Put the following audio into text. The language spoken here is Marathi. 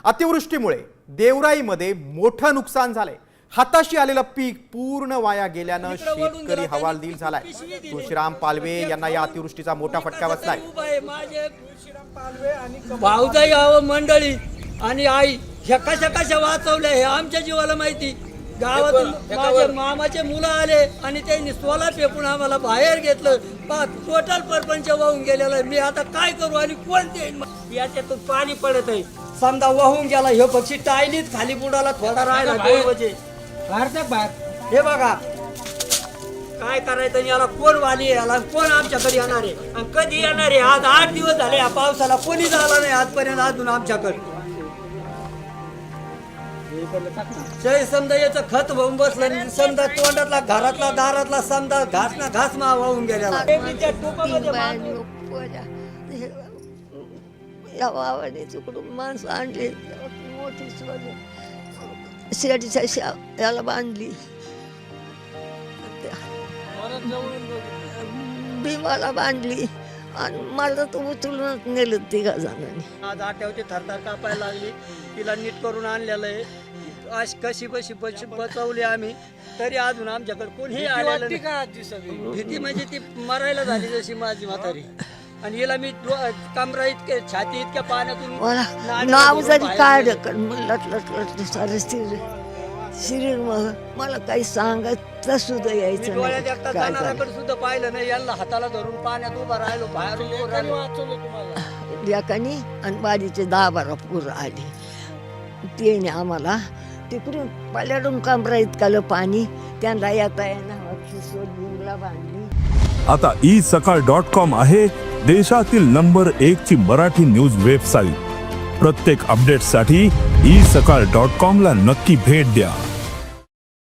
अतिवृष्टीमुळे देवराईमध्ये मोठं नुकसान झालंय। हाताशी आलेलं पीक पूर्ण वाया गेल्यानं शेतकरी हवालदिल झालाय। तुळशीराम पालवे यांना या अतिवृष्टीचा मोठा फटका बसलाय। भाऊजाई गाव मंडळी आणि आई ह्या कशा कशा वाचवल्या हे आमच्या जीवाला माहिती। गावातून माझे मामाचे मुलं आले आणि त्यांनी सोला फेकून आम्हाला बाहेर घेतलं। टोटल परपंच वाहून गेलेला आहे। मी आता काय करू आणि कोण देईन? याच्यातून पाणी पडत आहे। समजा वाहून गेला हे पक्षी टायलीत खाली बुडाला थोडा राहिला 2 वाजे हे बघा काय करायचं। याला कोण वाली याला कोण आमच्याकडे येणार आहे आणि कधी येणार आहे? आज 8 दिवस झाले या पावसाला कोणी झाला नाही आजपर्यंत अजून आमच्याकडे। समजा याचं खत वाहून बसलं, समजा तोंडातला घरातला दारातला समजा घास ना घास वाहून गेलेला। या वावाने तिकडून माणसं आणली, मोठी सोली शेडीच्या याला बांधली, भीमाला बांधली आणि मला तर उचलूनच नेलं 3 जणांनी। आज आठवते थरथर कापायला लागली, तिला नीट करून आणलेलं आहे। आज कशी बचवली आम्ही तरी अजून आमच्याकडे कोणीही आलेलं नाही। भीती म्हणजे ती मरायला झाली जशी माझी म्हातारी। आणि हिला मी कमरा इतके छाती इतक्या पाण्यातून मला नाव जरी काढलं लटलट सारे शरीर मला काही सांगायचं सुद्धा यायचं डोळ्यात एकटा जाणाऱ्याकडे सुद्धा पाहिलं नाही। यांना हाताला धरून पाण्यात उभा राहिलो, बाहेर वाचवलं तुम्हाला। लेकानी आणि बाडीचे 10-12 पूर आले। त्याने आम्हाला तिकडून पल्याडून कमरा इतकालं पाणी त्यांना येता येणार बांधली। आता isakal.com आहे देशातील नंबर 1 ची मराठी न्यूज वेबसाईट। प्रत्येक अपडेटसाठी isakal.com ला नक्की भेट द्या।